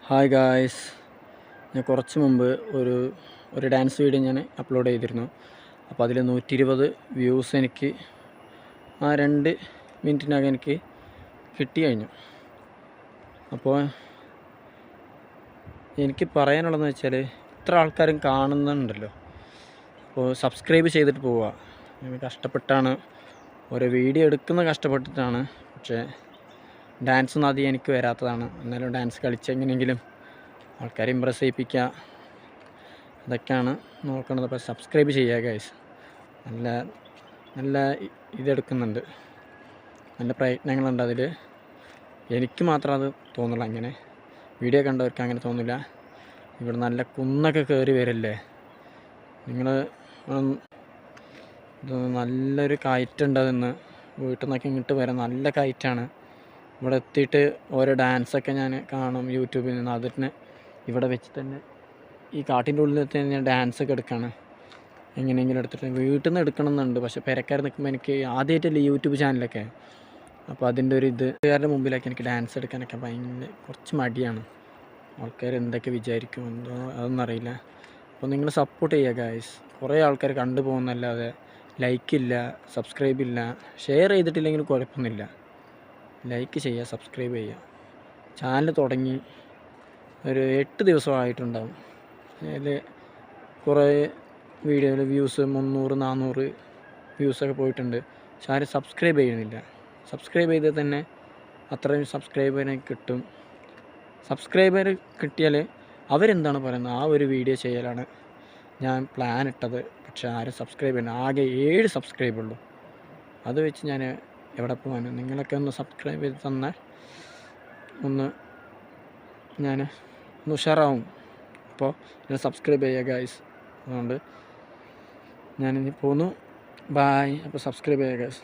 Hi guys, ഞാൻ കുറച്ച് മുമ്പ് ഒരു ഡാൻസ് വീഡിയോ ഞാൻ അപ്ലോഡ് ചെയ്തിരുന്നു. അപ്പോൾ അതിൽ 120 വ്യൂസ് എനിക്ക് ആ 2 മിനിറ്റിനകം എനിക്ക് കിട്ടി കഴിഞ്ഞു. അപ്പോൾ എനിക്ക് പറയാനുള്ളതെന്ന് വെച്ചാൽ, ഇത്ര ആൾക്കാരും കാണുന്നുണ്ടല്ലോ, അപ്പോൾ സബ്സ്ക്രൈബ് ചെയ്തിട്ട് പോവുക. ഞാൻ കഷ്ടപ്പെട്ടാണ് ഓരോ വീഡിയോ എടുക്കുന്നത്, കഷ്ടപ്പെട്ടിട്ടാണ്. പക്ഷേ ഡാൻസൊന്നും ആദ്യം എനിക്ക് വരാത്തതാണ്. എന്നാലും ഡാൻസ് കളിച്ചെങ്ങനെയെങ്കിലും ആൾക്കാരെ ഇമ്പ്രസ് ചെയ്യിപ്പിക്കുക, അതൊക്കെയാണ് നോക്കുന്നത്. അപ്പോൾ സബ്സ്ക്രൈബ് ചെയ്യുക ഗൈസ്. നല്ല ഇതെടുക്കുന്നുണ്ട്, നല്ല പ്രയത്നങ്ങളുണ്ട് അതിൽ. എനിക്ക് മാത്രം അത് തോന്നില്ല, അങ്ങനെ വീഡിയോ കണ്ടവർക്ക് അങ്ങനെ തോന്നില്ല. ഇവിടെ നല്ല കുന്നൊക്കെ കയറി വരല്ലേ നിങ്ങൾ. നല്ലൊരു കയറ്റുണ്ട്. അതിന്ന് വീട്ടിൽ നിന്നൊക്കെ ഇങ്ങോട്ട് വരാൻ നല്ല കയറ്റാണ്. ഇവിടെ എത്തിയിട്ട് ഓരോ ഡാൻസൊക്കെ ഞാൻ കാണും യൂട്യൂബിൽ നിന്ന്. അതിന് ഇവിടെ വെച്ച് തന്നെ ഈ കാട്ടിൻ്റെ ഉള്ളിൽ എത്തി ഞാൻ ഡാൻസൊക്കെ എടുക്കുകയാണ്. എങ്ങനെയെങ്കിലും എടുത്തിട്ട് വീട്ടിൽ നിന്ന് എടുക്കണമെന്നുണ്ട്. പക്ഷേ പെരക്കാർ നിൽക്കുമ്പോൾ എനിക്ക് ആദ്യമായിട്ടല്ലേ യൂട്യൂബ് ചാനലൊക്കെ, അപ്പോൾ അതിൻ്റെ ഒരു വീട്ടുകാരുടെ മുമ്പിലൊക്കെ എനിക്ക് ഡാൻസ് എടുക്കാനൊക്കെ ഭയങ്കര കുറച്ച് മടിയാണ്. ആൾക്കാർ എന്തൊക്കെ വിചാരിക്കും എന്തോ അതൊന്നും അറിയില്ല. അപ്പോൾ നിങ്ങൾ സപ്പോർട്ട് ചെയ്യുക ഗായ്സ്. കുറേ ആൾക്കാർ കണ്ടു പോകുന്നല്ലാതെ ലൈക്കില്ല, സബ്സ്ക്രൈബ് ഇല്ല. ഷെയർ ചെയ്തിട്ടില്ലെങ്കിൽ കുഴപ്പമൊന്നുമില്ല, ലൈക്ക് ചെയ്യുക, സബ്സ്ക്രൈബ് ചെയ്യുക. ചാനൽ തുടങ്ങി ഒരു 8 ദിവസമായിട്ടുണ്ടാവും. അതിൽ കുറേ വീഡിയോയിൽ വ്യൂസ് 300-400 വ്യൂസൊക്കെ പോയിട്ടുണ്ട്. പക്ഷെ ആരും സബ്സ്ക്രൈബ് ചെയ്യുന്നില്ല. സബ്സ്ക്രൈബ് ചെയ്താൽ തന്നെ അത്രയും സബ്സ്ക്രൈബറിനെ കിട്ടും. സബ്സ്ക്രൈബർ കിട്ടിയാൽ അവരെന്താണ് പറയുന്നത് ആ ഒരു വീഡിയോ ചെയ്യലാണ് ഞാൻ പ്ലാൻ ഇട്ടത്. പക്ഷേ ആരും സബ്സ്ക്രൈബ് ചെയ്യുന്നത്, ആകെ 7 സബ്സ്ക്രൈബ് ഉള്ളൂ. അത് വെച്ച് ഞാൻ എവിടെ പോകാനും? നിങ്ങളൊക്കെ ഒന്ന് സബ്സ്ക്രൈബ് ചെയ്ത് തന്നാൽ ഞാൻ ഒന്ന് ഉഷാറാവും. അപ്പോൾ ഞാൻ സബ്സ്ക്രൈബ് ചെയ്യുക ഗൈസ്. അതുകൊണ്ട് ഞാനിനി പോന്നു. ബായ്. അപ്പോൾ സബ്സ്ക്രൈബ് ചെയ്യുക ഗൈസ്.